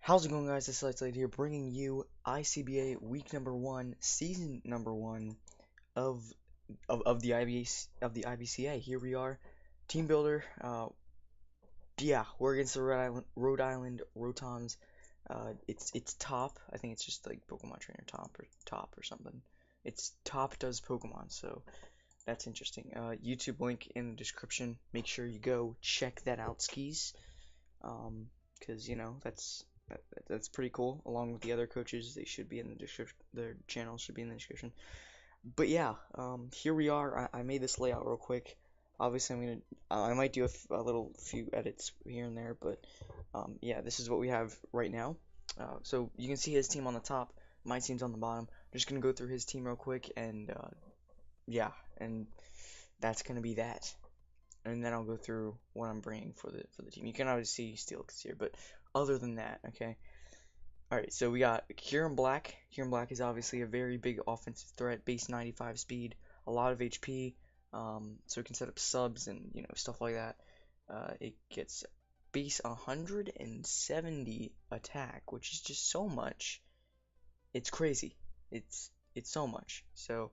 How's it going, guys? This is Slate here, bringing you ICBA week number 1, season number 1 of the IBCA. Here we are, team builder. Yeah, we're against the Rhode Island Rotoms. It's top. I think it's just like Pokemon Trainer top or something. It's TopDoesPokemon, so that's interesting. YouTube link in the description. Make sure you go check that out, skis. Because that's pretty cool. Along with the other coaches, they should be in the description. Their channels should be in the description. But yeah, here we are. I made this layout real quick. Obviously, I might do a little few edits here and there, but yeah, this is what we have right now. So you can see his team on the top, my team's on the bottom. I'm just gonna go through his team real quick, and yeah, and that's gonna be that. And then I'll go through what I'm bringing for the team. You can always see Steelix here, but other than that, okay. All right, so we got Kieran Black. Kieran Black is obviously a very big offensive threat, base 95 speed, a lot of HP, so we can set up subs and stuff like that. It gets base 170 attack, which is just so much. It's crazy. It's so much. So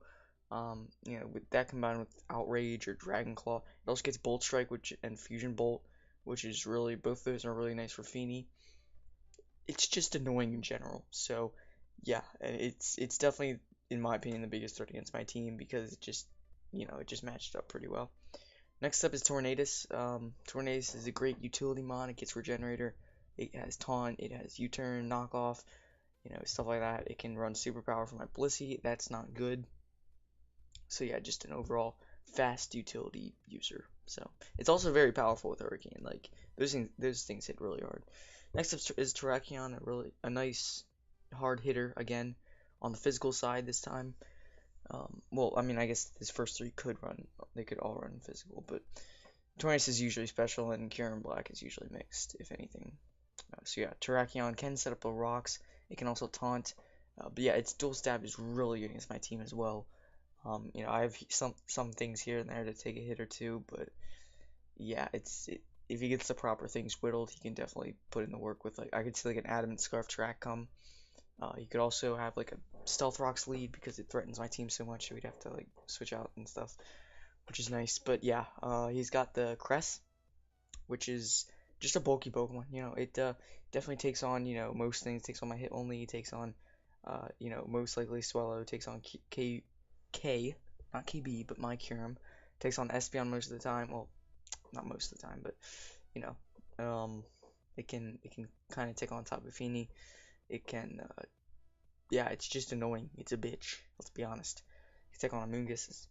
with that combined with Outrage or Dragon Claw, it also gets Bolt Strike, and Fusion Bolt, which is really, both of those are really nice for Feeny. It's just annoying in general. So yeah, it's definitely, in my opinion, the biggest threat against my team because it just matched up pretty well. Next up is Tornadus. Tornadus is a great utility mod. It gets Regenerator. It has Taunt. It has U-Turn, Knockoff, stuff like that. It can run Superpower for my Blissey. That's not good. So yeah, just an overall fast utility user. So it's also very powerful with Hurricane. Like those things hit really hard. Next up is Terrakion, a nice hard hitter again on the physical side this time. Well, I mean, I guess his first three they could all run physical, but Tornadus is usually special and Kieran Black is usually mixed, if anything. So yeah, Terrakion can set up the rocks. It can also taunt. But yeah, its dual stab is really good against my team as well. I have some things here and there to take a hit or two, but yeah, if he gets the proper things whittled, he can definitely put in the work with, like, I could see like an Adamant Scarf track come. He could also have like a Stealth Rocks lead because it threatens my team so much, so we'd have to like switch out and stuff, which is nice. But yeah, he's got the Crest, which is just a bulky Pokemon. It definitely takes on most things. Takes on my hit only. Takes on most likely Swallow. Takes on not KB, but my Kyurem. Takes on Espeon most of the time. Well, not most of the time, but it can kind of take on top of Feeny. It can yeah, it's just annoying. It's a bitch. Let's be honest. You take on Amoonguss,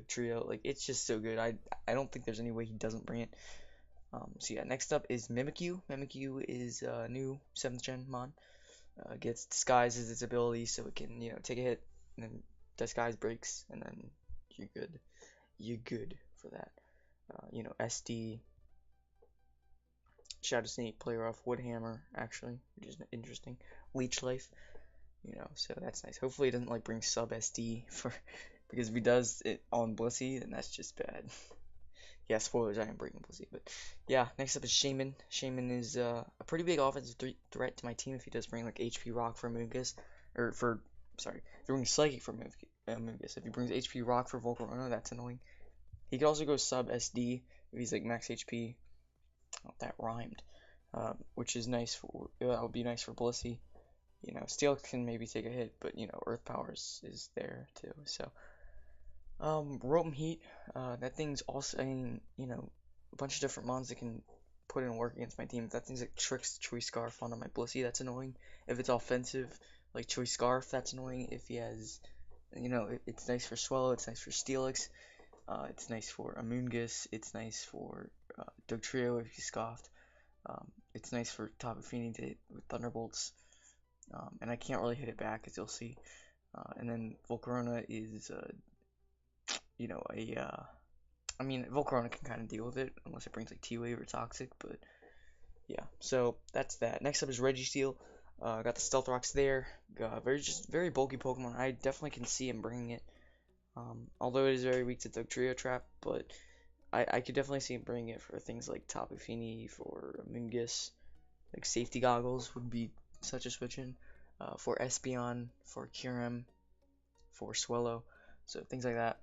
Trio, like it's just so good. I don't think there's any way he doesn't bring it. So yeah, next up is Mimikyu. Mimikyu is a new 7th gen mod. Gets Disguise as its ability, so it can take a hit and then Disguise breaks, and then you're good. You're good for that. SD, Shadow Sneak, Play Rough, Wood Hammer, actually, which is interesting. Leech Life, so that's nice. Hopefully it doesn't like bring sub SD because if he does it on Blissey, then that's just bad. Yeah, spoilers, I am bringing Blissey, but yeah, next up is Shaman. Shaman is a pretty big offensive threat to my team if he does bring like HP Rock for Amoonguss, if he brings Psychic for Amoonguss. If he brings HP Rock for Volcarona, that's annoying. He could also go sub SD if he's like max HP. Oh, that rhymed. Which is nice that would be nice for Blissey. Steel can maybe take a hit, but Earth Power is there too. So Rotom Heat, that thing's also, a bunch of different mons that can put in work against my team. If that thing's like tricks Choice Scarf onto my Blissey, that's annoying. If it's offensive, like Choice Scarf, that's annoying. If he has, it's nice for Swallow, it's nice for Steelix, it's nice for Amoonguss, it's nice for Dugtrio if he's scoffed. It's nice for Tapu Fini to hit with Thunderbolts. And I can't really hit it back, as you'll see. And then Volcarona is, I mean, Volcarona can kind of deal with it, unless it brings like T-Wave or Toxic, but yeah, so that's that. Next up is Registeel. Got the Stealth Rocks there. Very bulky Pokemon. I definitely can see him bringing it. Although it is very weak to Dugtrio Trap, but I could definitely see him bringing it for things like Tapu Fini, for Amoonguss. Like safety goggles would be such a switch in for Espeon, for Kyurem, for Swellow, so things like that.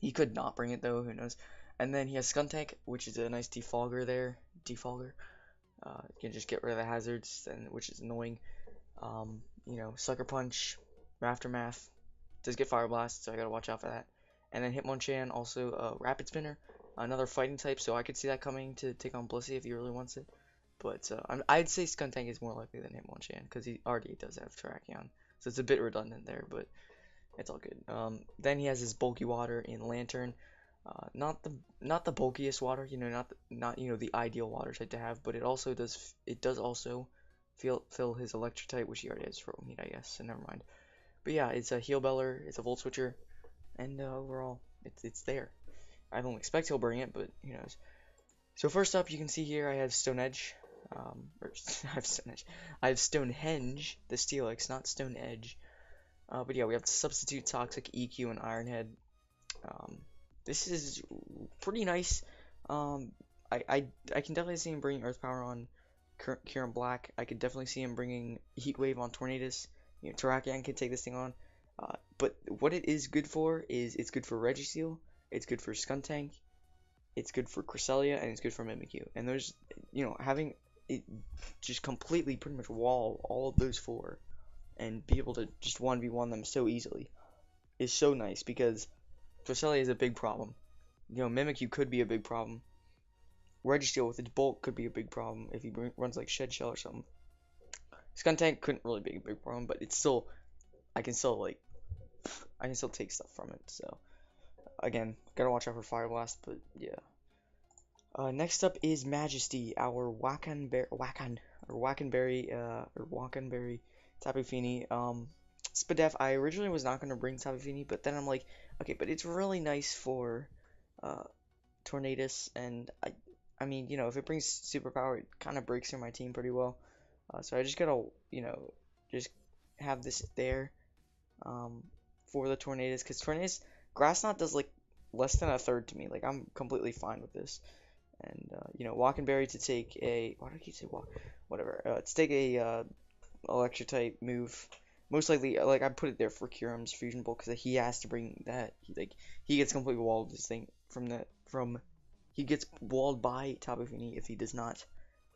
He could not bring it though, who knows. And then he has Skuntank, which is a nice defogger there. Defogger. You can just get rid of the hazards, and which is annoying. Sucker Punch, Aftermath. Does get Fire Blast, so I gotta watch out for that. And then Hitmonchan, also Rapid Spinner, another fighting type, so I could see that coming to take on Blissey if he really wants it. But I'd say Skuntank is more likely than Hitmonchan, because he already does have Terrakion. So it's a bit redundant there, but it's all good. Then he has his bulky water in Lantern. Not the bulkiest water, not the ideal water type to have, but it does also fill his electric type, which he already has for Heat, I guess. So never mind. But yeah, it's a Heal Beller, it's a Volt Switcher, and overall, it's there. I don't expect he'll bring it, but who knows. So first up, you can see here I have Stone Edge. I have Stone Edge. I have Stonehenge, the Steelix, not Stone Edge. But yeah, we have Substitute, Toxic, EQ, and Ironhead. This is pretty nice. I can definitely see him bringing Earth Power on Kyurem Black. I could definitely see him bringing Heat Wave on Tornadus. Terrakion can take this thing on. But what it is good for is it's good for Registeel, it's good for Skuntank, it's good for Cresselia, and it's good for Mimikyu. And there's, having it just completely pretty much wall all of those four and be able to just 1v1 them so easily is so nice, because Cresselia is a big problem. Mimikyu could be a big problem. Registeel with its bulk could be a big problem if he runs like Shed Shell or something. Skuntank couldn't really be a big problem, but it's still, I can still take stuff from it. So again, gotta watch out for Fire Blast, but yeah. Next up is Majesty, our Wackenberry Tapu Fini. Spadef, I originally was not gonna bring Tapu Fini, but then I'm like, okay, but it's really nice for Tornadus, and I mean, if it brings superpower, it kind of breaks through my team pretty well. So I just gotta, just have this there for the Tornadus, because Tornadus, Grass Knot does like less than a third to me. Like, I'm completely fine with this. And, Walkenberry to take a, why do I keep saying walk? Whatever. To take a Electric type move. Most likely, like, I put it there for Kyurem's Fusion Bolt, because he has to bring that. He gets completely walled this thing he gets walled by Tapu Fini if he does not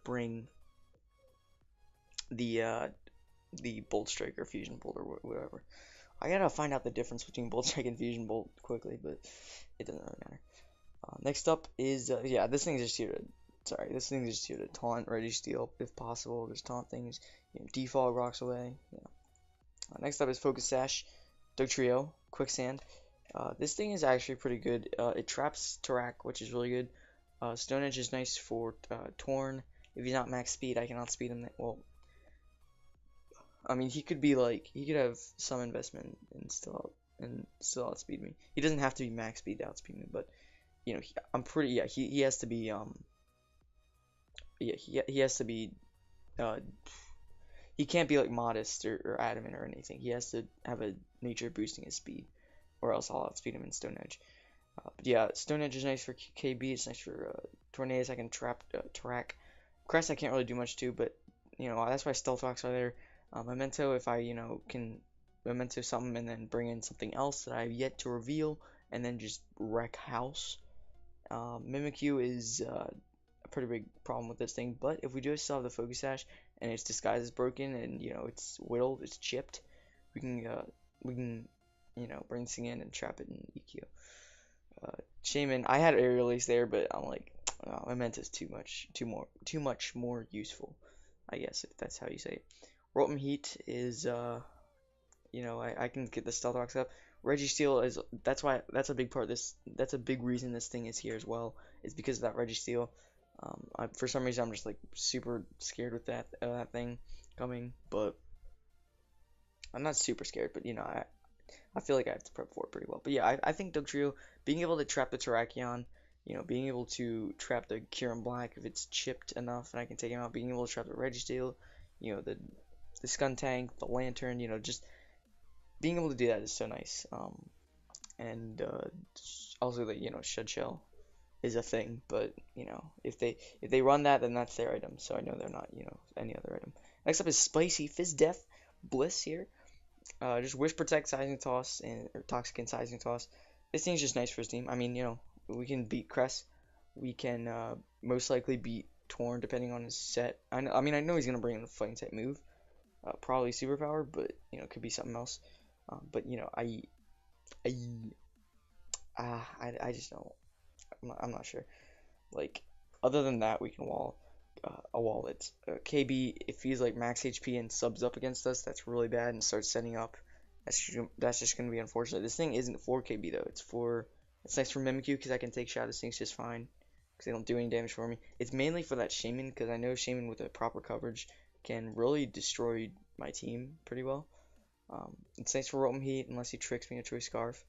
bring the Bolt Strike or Fusion Bolt or whatever. I gotta find out the difference between Bolt Strike and Fusion Bolt quickly, but it doesn't really matter. Next up is this thing's just here to taunt Registeel if possible. Just taunt things, defog rocks away. Next up is Focus Sash, Dugtrio, Quicksand. This thing is actually pretty good. It traps Tarak, which is really good. Stone Edge is nice for Torn. If he's not max speed, I can outspeed him. Well, I mean, he could have some investment and still outspeed me. He doesn't have to be max speed to outspeed me, but he has to be he has to be he can't be like modest or adamant or anything. He has to have a nature boosting his speed, or else I'll outspeed him in Stone Edge. But yeah, Stone Edge is nice for KB. It's nice for Tornadus. I can trap Tarak. Crest I can't really do much to, but that's why Stealth Rocks are there. Memento, if I can Memento something and then bring in something else that I have yet to reveal, and then just wreck house. Mimikyu is a pretty big problem with this thing, but if we do still have the Focus Sash and its disguise is broken and it's whittled, it's chipped, we can bring this thing in and trap it in EQ. Shaman, I had air release there, but I'm like, Memento's too much more useful, I guess, if that's how you say it. Rotom Heat is I can get the Stealth Rocks up. Registeel that's a big part of this. That's a big reason this thing is here as well, is because of that Registeel. For some reason I'm just like super scared with that thing coming, but I'm not super scared, but I feel like I have to prep for it pretty well. But yeah, I think Dugtrio being able to trap the Terrakion, being able to trap the Kyurem Black if it's chipped enough and I can take him out, being able to trap the Registeel, the Skuntank, the Lantern, just being able to do that is so nice. And also that Shed Shell is a thing, but if they run that, then that's their item. So I know they're not any other item. Next up is Spicy Fizz Death Bliss here. Just Wish Protect, Sizing Toss, and or Toxic and Sizing Toss. This thing's just nice for his team. I mean, we can beat Cress. We can most likely beat Torn depending on his set. I mean, I know he's gonna bring in a fighting type move, probably Superpower, but it could be something else. But I, I just don't. I'm not sure. Like, other than that, we can wall a wall that's KB. If he's like max HP and subs up against us, that's really bad and starts setting up. That's just gonna be unfortunate. This thing isn't for KB though. It's nice for Mimikyu because I can take Shadow Stinks just fine because they don't do any damage for me. It's mainly for that Shaman because I know Shaman with a proper coverage can really destroy my team pretty well. It's nice for Rotom Heat unless he tricks me a Choice Scarf.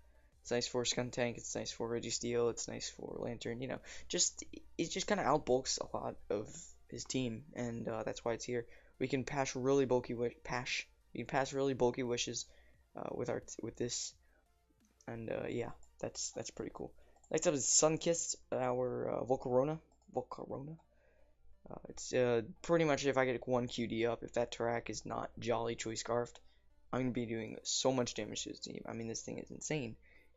It's nice for Skuntank, it's nice for Registeel, it's nice for Lantern, it just kind of outbulks a lot of his team, and that's why it's here. We can pass really bulky we can pass really bulky wishes with this, and yeah, that's pretty cool. Next up is Sunkissed, our Volcarona. It's pretty much if I get one QD up, if that Tarak is not Jolly Choice Scarfed, I'm gonna be doing so much damage to his team. I mean, this thing is insane.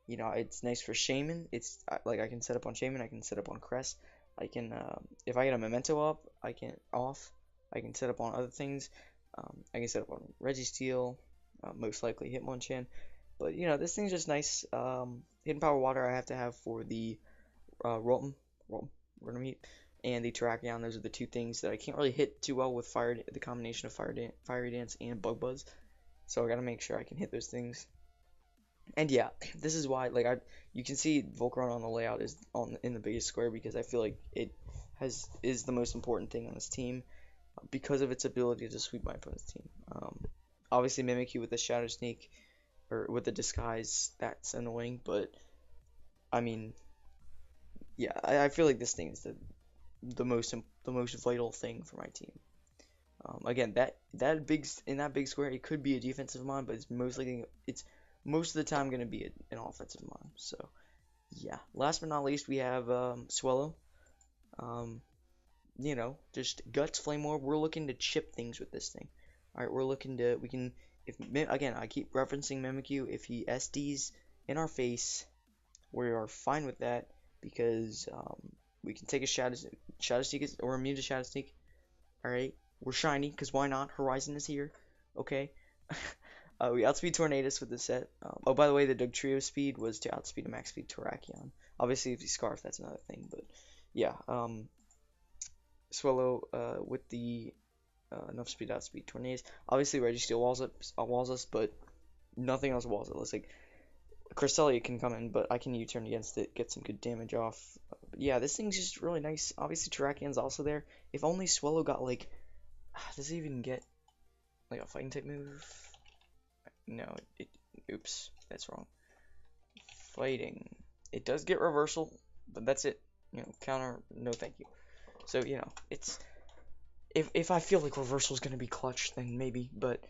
It's nice for Shaman. It's like I can set up on Shaman, I can set up on Crest. I can, if I get a Memento up, I can set up on other things. I can set up on Registeel, most likely Hitmonchan. But this thing's just nice. Hidden Power Water I have to have for the Rotom, we're gonna meet, and the Terrakion. Those are the two things that I can't really hit too well with the combination of Fiery Dance and Bug Buzz. So I gotta make sure I can hit those things. And yeah, this is why you can see Volcarona on the layout is in the biggest square because I feel like it is the most important thing on this team because of its ability to sweep my opponent's team. Obviously Mimikyu with the Shadow Sneak or with the Disguise, that's annoying, but I mean, yeah, I feel like this thing is the most vital thing for my team. Again, that big square, it could be a defensive mon, but it's most of the time going to be an offensive mon. So, yeah. Last but not least, we have Swellow. Just Guts, Flame Orb. We're looking to chip things with this thing. Alright, again, I keep referencing Mimikyu. If he SDs in our face, we are fine with that because we can take a Shadow Sneak, or immune to Shadow Sneak. Alright, we're shiny, because why not? Horizon is here. Okay. We outspeed Tornadus with the set. Oh, by the way, the Dugtrio speed was to outspeed a max speed Terrakion. Obviously, if you Scarf, that's another thing, but yeah. Swallow with the enough speed outspeed Tornadus. Obviously, Registeel walls us, but nothing else walls us. Like, Cresselia can come in, but I can U-turn against it, get some good damage off. But yeah, this thing's just really nice. Obviously, Terrakion's also there. If only Swallow got, like... Does it even get, like, a fighting type move? No, oops, that's wrong. Fighting. It does get reversal, but that's it. Counter, no thank you. So, it's... If I feel like reversal is going to be clutch, then maybe, but...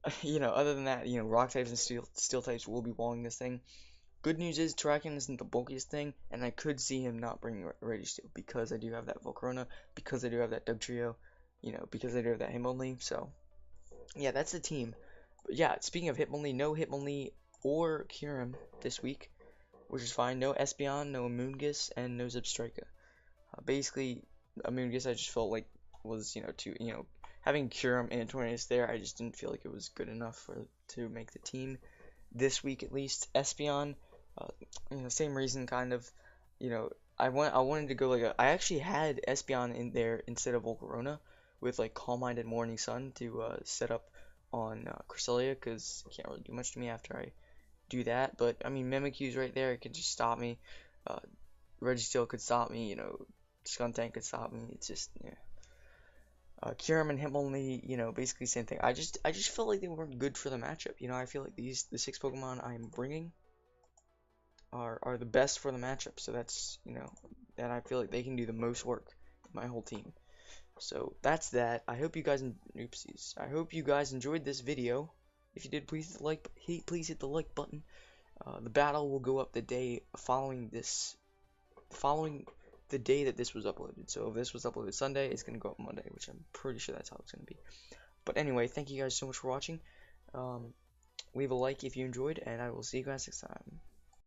other than that, rock types and steel types will be walling this thing. Good news is Terrakion isn't the bulkiest thing, and I could see him not bringing Registeel because I do have that Volcarona, because I do have that Dugtrio, because I do have that Hitmonlee. So yeah, that's the team. But yeah, speaking of Hitmonlee, no Hitmonlee or Kyurem this week, which is fine. No Espeon, no Amoonguss, and no Zebstrika. Basically, Amoonguss I just felt like was having Kyurem and Tornadus there, I just didn't feel like it was good enough to make the team this week at least. Espeon, same reason kind of. I wanted to go I actually had Espeon in there instead of Volcarona with like Calm Mind and Morning Sun to set up on Cresselia because it can't really do much to me after I do that. But I mean, Mimikyu's right there; it could just stop me. Registeel could stop me. Skuntank could stop me. It's just Kyurem and Hitmonlee, basically same thing. I just felt like they weren't good for the matchup. I feel like the 6 Pokemon I'm bringing are the best for the matchup. So that's, and I feel like they can do the most work in my whole team. So that's that. I hope you guys, oopsies. I hope you guys enjoyed this video. If you did, please hit the like button. The battle will go up the day following the day that this was uploaded. So if this was uploaded Sunday, it's gonna go up Monday, which I'm pretty sure that's how it's gonna be. But anyway, thank you guys so much for watching. Leave a like if you enjoyed, and I will see you guys next time.